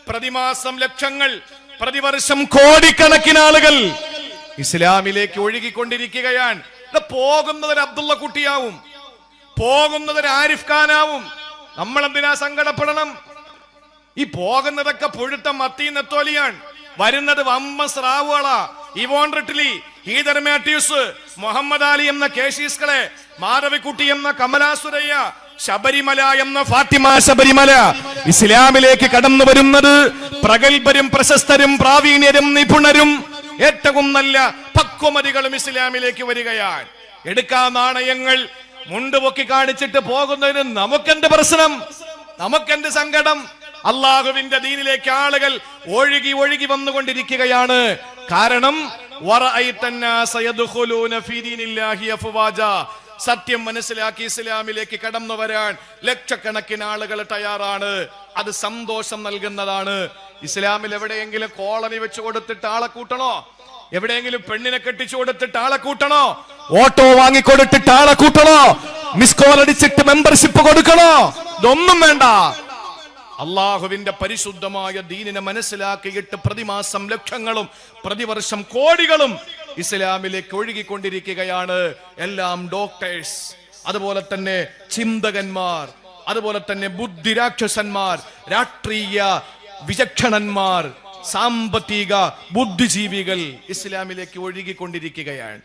പ്രതിമാസം ലക്ഷങ്ങൾ, പ്രതിവർഷം കോടിക്കണക്കിന് ആളുകൾ ഇസ്ലാമിലേക്ക് ഒഴുകിക്കൊണ്ടിരിക്കുകയാണ്. പോകുന്നതൊരു അബ്ദുള്ള കുട്ടിയാവും, പോകുന്നതൊരു ആരിഫ് ഖാനാവും. നമ്മൾ എന്തിനാ സങ്കടപ്പെടണം? ഈ പോകുന്നതൊക്കെ പുഴുത്ത മത്തി നെത്തോലിയാണ്. വരുന്നത് വമ്പ സ്രാവുകളാ. ഇവോൺ റിട്ലി, ഹീദർ മാത്യൂസ്, മുഹമ്മദ് അലി എന്ന കേശീസ്കളെ, മാധവിക്കുട്ടി എന്ന കമലാസുരയ്യ, ശബരിമല എന്ന ഫാത്തിമ ശബരിമല. ഇസ്ലാമിലേക്ക് കടന്നു വരുന്നത് പ്രഗത്ഭരും പ്രശസ്തരും പ്രാവീണ്യരും നിപുണരും ഏറ്റവും നല്ല പക്വമതികളും ഇസ്ലാമിലേക്ക് വരികയാണ്. എടുക്കാ നാണയങ്ങൾ മുണ്ടുപൊക്കി കാണിച്ചിട്ട് പോകുന്നതിന് നമുക്കെന്ത് പ്രശ്നം? നമുക്കെന്ത് സങ്കടം? അള്ളാഹുവിന്റെ ദീനിലേക്ക് ആളുകൾ ഒഴുകി വന്നുകൊണ്ടിരിക്കുകയാണ്. കാരണം സത്യം മനസ്സിലാക്കി ഇസ്ലാമിലേക്ക് കടന്നു വരാൻ ലക്ഷക്കണക്കിന് ആളുകൾ തയ്യാറാണ്. അത് സന്തോഷം നൽകുന്നതാണ്. ഇസ്ലാമിൽ എവിടെയെങ്കിലും കോളനി വെച്ച് കൊടുത്തിട്ട് ആളെ കൂട്ടണോ? എവിടെയെങ്കിലും പെണ്ണിനെ കെട്ടിച്ചു കൊടുത്തിട്ട് ആളെ കൂട്ടണോ? ഓട്ടോ വാങ്ങിക്കൊടുത്തിട്ട് ആളെ കൂട്ടണോ? മിസ് കോൾ അടിച്ചിട്ട് മെമ്പർഷിപ്പ് കൊടുക്കണോ? ഇതൊന്നും വേണ്ട. അള്ളാഹുവിന്റെ പരിശുദ്ധമായ ദീനിനെ മനസ്സിലാക്കിയിട്ട് പ്രതിമാസം ലക്ഷങ്ങളും പ്രതിവർഷം കോടികളും ഇസ്ലാമിലേക്ക് ഒഴുകിക്കൊണ്ടിരിക്കുകയാണ്. എല്ലാം ഡോക്ടേഴ്സ്, അതുപോലെ തന്നെ ചിന്തകന്മാർ, അതുപോലെ തന്നെ ബുദ്ധിരാക്ഷസന്മാർ, രാഷ്ട്രീയ വിചക്ഷണന്മാർ, സാമ്പത്തിക ബുദ്ധിജീവികൾ ഇസ്ലാമിലേക്ക് ഒഴുകിക്കൊണ്ടിരിക്കുകയാണ്.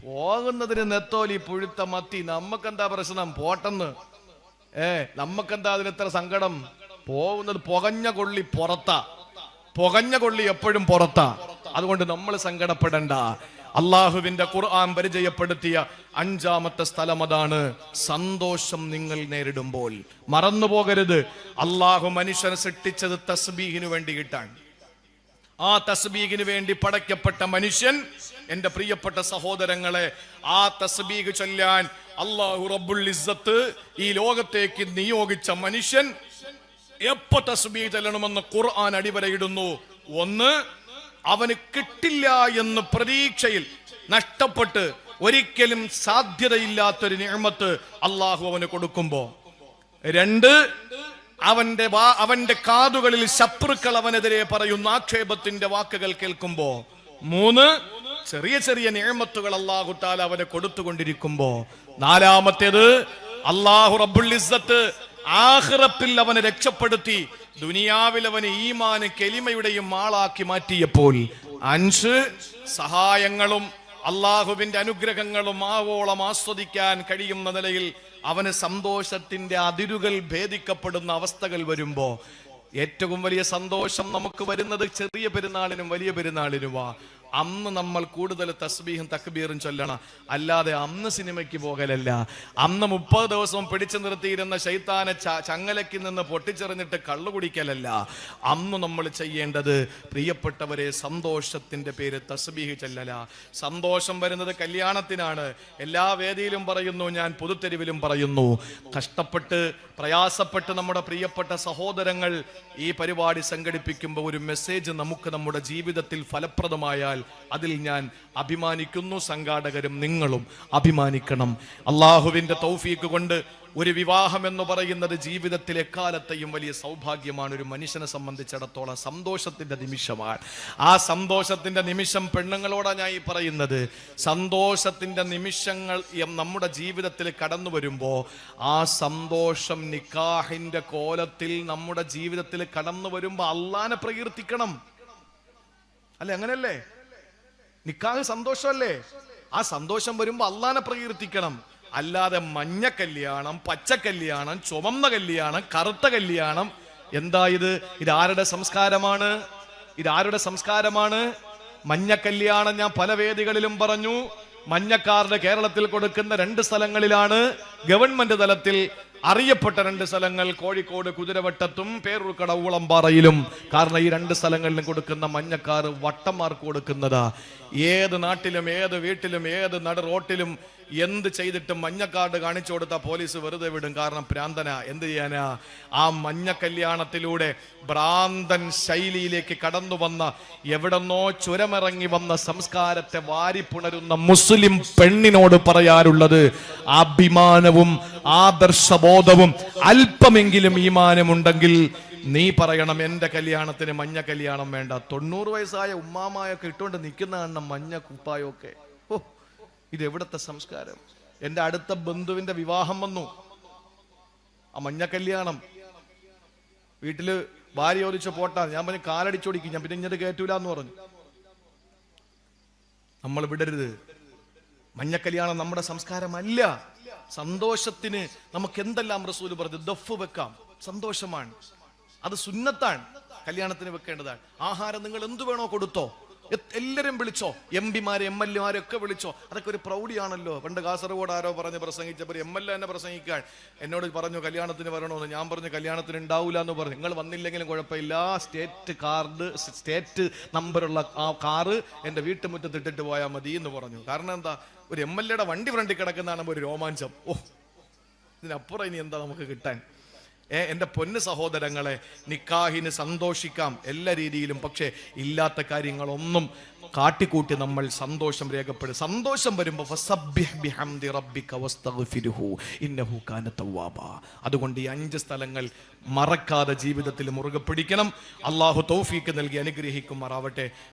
പോകുന്നതിന് നെത്തോലി പുഴുത്ത മത്തി, നമുക്കെന്താ പ്രശ്നം? പോട്ടെന്ന്. നമുക്കെന്താ അതിനെത്ര സങ്കടം? പോകുന്നത് പുകഞ്ഞ കൊള്ളി പുറത്താ. പുകഞ്ഞ കൊള്ളി എപ്പോഴും പുറത്താ. അതുകൊണ്ട് നമ്മൾ സങ്കടപ്പെടണ്ട. അള്ളാഹുവിന്റെ ഖുർആൻ പരിചയപ്പെടുത്തിയ 5ാമത്തെ സ്ഥലം അതാണ്. സന്തോഷം നിങ്ങൾ നേരിടുമ്പോൾ മറന്നു പോകരുത്, അള്ളാഹു മനുഷ്യനെ സൃഷ്ടിച്ചത് തസ്ബീഹിന് വേണ്ടിയിട്ടാണ്. ആ തസ്ബീഹിന് വേണ്ടി പടയ്ക്കപ്പെട്ട മനുഷ്യൻ, എന്റെ പ്രിയപ്പെട്ട സഹോദരങ്ങളെ, ആ തസ്ബീഹ് ചൊല്ലാൻ അല്ലാഹു റബ്ബുൽ ഇസ്സത്ത് ഈ ലോകത്തേക്ക് നിയോഗിച്ച മനുഷ്യൻ എപ്പോ തസ്ബീഹ് ചൊല്ലണമെന്ന് ഖുർആൻ അടിവരയിടുന്നു. ഒന്ന്, അവന് കിട്ടില്ല എന്ന് പ്രതീക്ഷയിൽ നഷ്ടപ്പെട്ട് ഒരിക്കലും സാധ്യതയില്ലാത്തൊരു നിഅമത്ത് അല്ലാഹു അവന് കൊടുക്കുമ്പോ. 2, അവന്റെ കാതുകളിൽ ശത്രുക്കൾ അവനെതിരെ പറയുന്ന ആക്ഷേപത്തിന്റെ വാക്കുകൾ കേൾക്കുമ്പോ. 3, ചെറിയ ചെറിയ നിഅമത്തുകൾ അല്ലാഹു തആല അവനെ കൊടുത്തുകൊണ്ടിരിക്കുമ്പോ. 4ാമത്തേത്, അല്ലാഹു റബ്ബുൽ ഇസ്സത്ത് ആഖിറത്തിൽ അവനെ രക്ഷപ്പെടുത്തി ദുനിയാവിൽ അവന് ഈമാന് കെലിമയുടെയും ആളാക്കി മാറ്റിയപ്പോൾ. 5, സഹായങ്ങളും അള്ളാഹുവിന്റെ അനുഗ്രഹങ്ങളും ആവോളം ആസ്വദിക്കാൻ കഴിയുന്ന നിലയിൽ അവന് സന്തോഷത്തിന്റെ അതിരുകൾ ഭേദിക്കപ്പെടുന്ന അവസ്ഥകൾ വരുമ്പോ. ഏറ്റവും വലിയ സന്തോഷം നമുക്ക് വരുന്നത് ചെറിയ പെരുന്നാളിനും വലിയ പെരുന്നാളിനുമാ. അന്ന് നമ്മൾ കൂടുതൽ തസ്ബീഹും തക്ബീറും ചൊല്ലണം. അല്ലാതെ അന്ന് സിനിമയ്ക്ക് പോകലല്ല. അന്ന് 30 ദിവസവും പിടിച്ചു നിർത്തിയിരുന്ന ശൈത്താനെ ചങ്ങലയ്ക്ക് നിന്ന് പൊട്ടിച്ചെറിഞ്ഞിട്ട് കള്ളു കുടിക്കലല്ല. അന്ന് നമ്മൾ ചെയ്യേണ്ടത്, പ്രിയപ്പെട്ടവരെ, സന്തോഷത്തിന്റെ പേര് തസ്ബീഹ് ചൊല്ലല. സന്തോഷം വരുന്നത് കല്യാണത്തിനാണ്. എല്ലാ വേദിയിലും പറയുന്നു, ഞാൻ പൊതുത്തെരുവിലും പറയുന്നു. കഷ്ടപ്പെട്ട് പ്രയാസപ്പെട്ട് നമ്മുടെ പ്രിയപ്പെട്ട സഹോദരങ്ങൾ ഈ പരിപാടി സംഘടിപ്പിക്കുമ്പോൾ ഒരു മെസ്സേജ് നമുക്ക് നമ്മുടെ ജീവിതത്തിൽ ഫലപ്രദമായാൽ അതിൽ ഞാൻ അഭിമാനിക്കുന്നു. സംഘാടകരും നിങ്ങളും അഭിമാനിക്കണം. അള്ളാഹുവിന്റെ തൗഫീഖ് കൊണ്ട് ഒരു വിവാഹം എന്ന് പറയുന്നത് ജീവിതത്തിൽ എക്കാലത്തെയും വലിയ സൗഭാഗ്യമാണ്. ഒരു മനുഷ്യനെ സംബന്ധിച്ചിടത്തോളം സന്തോഷത്തിന്റെ നിമിഷമാണ്. ആ സന്തോഷത്തിന്റെ നിമിഷം പെണ്ണുങ്ങളോടാണ് ഞാൻ ഈ പറയുന്നത്. സന്തോഷത്തിന്റെ നിമിഷങ്ങൾ നമ്മുടെ ജീവിതത്തിൽ കടന്നു വരുമ്പോ ആ സന്തോഷം നിക്കാഹിന്റെ കോലത്തിൽ നമ്മുടെ ജീവിതത്തിൽ കടന്നു വരുമ്പോ അള്ളാനെ പ്രകീർത്തിക്കണം. അല്ലെ? അങ്ങനല്ലേ? നിക്കാഹ് സന്തോഷമല്ലേ? ആ സന്തോഷം വരുമ്പോ അള്ളാനെ പ്രകീർത്തിക്കണം. അല്ലാതെ മഞ്ഞ കല്യാണം, പച്ച കല്യാണം, ചുവന്ന കല്യാണം, കറുത്ത കല്യാണം, എന്താ ഇത്? ഇതാരുടെ സംസ്കാരമാണ്? ഇതാരുടെ സംസ്കാരമാണ്? മഞ്ഞ കല്യാണം ഞാൻ പല വേദികളിലും പറഞ്ഞു. മഞ്ഞക്കാരുടെ കേരളത്തിൽ കൊടുക്കുന്ന 2 സ്ഥലങ്ങളിലാണ്. ഗവൺമെന്റ് തലത്തിൽ അറിയപ്പെട്ട 2 സ്ഥലങ്ങൾ കോഴിക്കോട് കുതിരവട്ടത്തും പേരൂർക്കട ഊളംപാറയിലും. കാരണം ഈ 2 സ്ഥലങ്ങളിലും കൊടുക്കുന്ന മഞ്ഞക്കാർ വട്ടന്മാർക്ക് കൊടുക്കുന്നതാ. ഏത് നാട്ടിലും ഏത് വീട്ടിലും ഏത് നട റോട്ടിലും എന്ത് ചെയ്തിട്ടും മഞ്ഞക്കാർഡ് കാണിച്ചു കൊടുത്താൽ പോലീസ് വെറുതെ വിടും. കാരണം പ്രാന്തന. എന്ത് ചെയ്യാനാ? ആ മഞ്ഞ കല്യാണത്തിലൂടെ ഭ്രാന്തൻ ശൈലിയിലേക്ക് കടന്നു വന്ന, എവിടെന്നോ ചുരമിറങ്ങി വന്ന സംസ്കാരത്തെ വാരിപ്പുണരുന്ന മുസ്ലിം പെണ്ണിനോട് പറയാറുള്ളത്, അഭിമാനവും ആദർശബോധവും അല്പമെങ്കിലും ഈമാനമുണ്ടെങ്കിൽ നീ പറയണം, എന്റെ കല്യാണത്തിന് മഞ്ഞ കല്യാണം വേണ്ട. 90 വയസ്സായ ഉമ്മാമായൊക്കെ ഇട്ടുകൊണ്ട് നിൽക്കുന്ന കാണണം മഞ്ഞ കുപ്പായൊക്കെ. ഓ, ഇതെവിടത്തെ സംസ്കാരം? എന്റെ അടുത്ത ബന്ധുവിന്റെ വിവാഹം വന്നു. ആ മഞ്ഞ കല്യാണം വീട്ടില് ഭാര്യ ചോദിച്ച പോട്ടാ. ഞാൻ പറഞ്ഞു കാലടിച്ചോടിക്കും, ഞാൻ പിന്നെ ഇങ്ങോട്ട് കയറ്റൂല എന്ന് പറഞ്ഞു. നമ്മൾ വിടരുത്. മഞ്ഞക്കല്യാണം നമ്മുടെ സംസ്കാരമല്ല. സന്തോഷത്തിന് നമുക്ക് എന്തെല്ലാം റസൂൽ പറഞ്ഞു. ദഫ് വെക്കാം, സന്തോഷമാണ്, അത് സുന്നത്താണ്. കല്യാണത്തിന് വെക്കേണ്ടതാണ്. ആഹാരം നിങ്ങൾ എന്തു വേണോ കൊടുത്തോ, എല്ലാരും വിളിച്ചോ, MP-മാരെ MLA മാരൊക്കെ വിളിച്ചോ. അതൊക്കെ ഒരു പ്രൗഢിയാണല്ലോ. പണ്ട് കാസർഗോഡ് ആരോ പറഞ്ഞ് പ്രസംഗിച്ചപ്പോൾ MLA തന്നെ പ്രസംഗിക്കാൻ എന്നോട് പറഞ്ഞു കല്യാണത്തിന് വരണമെന്ന്. ഞാൻ പറഞ്ഞു കല്യാണത്തിന് ഉണ്ടാവില്ല എന്ന് പറഞ്ഞു. നിങ്ങൾ വന്നില്ലെങ്കിലും കുഴപ്പമില്ല, സ്റ്റേറ്റ് നമ്പറുള്ള ആ കാറ് എൻ്റെ വീട്ടുമുറ്റത്തിട്ടിട്ട് പോയാൽ മതി എന്ന് പറഞ്ഞു. കാരണം എന്താ? ഒരു MLA വണ്ടി ഫ്രണ്ടിൽ കിടക്കുന്നതാണ് ഒരു രോമാഞ്ചം. ഓ, ഇതിനപ്പുറം ഇനി എന്താ നമുക്ക് കിട്ടാൻ? എൻ്റെ പൊന്ന് സഹോദരങ്ങളെ, നിക്കാഹിന് സന്തോഷിക്കാം എല്ലാ രീതിയിലും, പക്ഷേ ഇല്ലാത്ത കാര്യങ്ങളൊന്നും കാട്ടിക്കൂട്ടി നമ്മൾ സന്തോഷം രേഖപ്പെടും. സന്തോഷം വരുമ്പോൾ ഫസബ്ബിഹ് ബിഹംദി റബ്ബിക വസ്തഗ്ഫിർഹു ഇന്നഹു കാന തവ്വാബ. അതുകൊണ്ട് ഈ 5 സ്ഥലങ്ങൾ മറക്കാതെ ജീവിതത്തിൽ മുറുകെ പിടിക്കണം. അള്ളാഹു തൗഫീക്ക് നൽകി അനുഗ്രഹിക്കുമാറാവട്ടെ.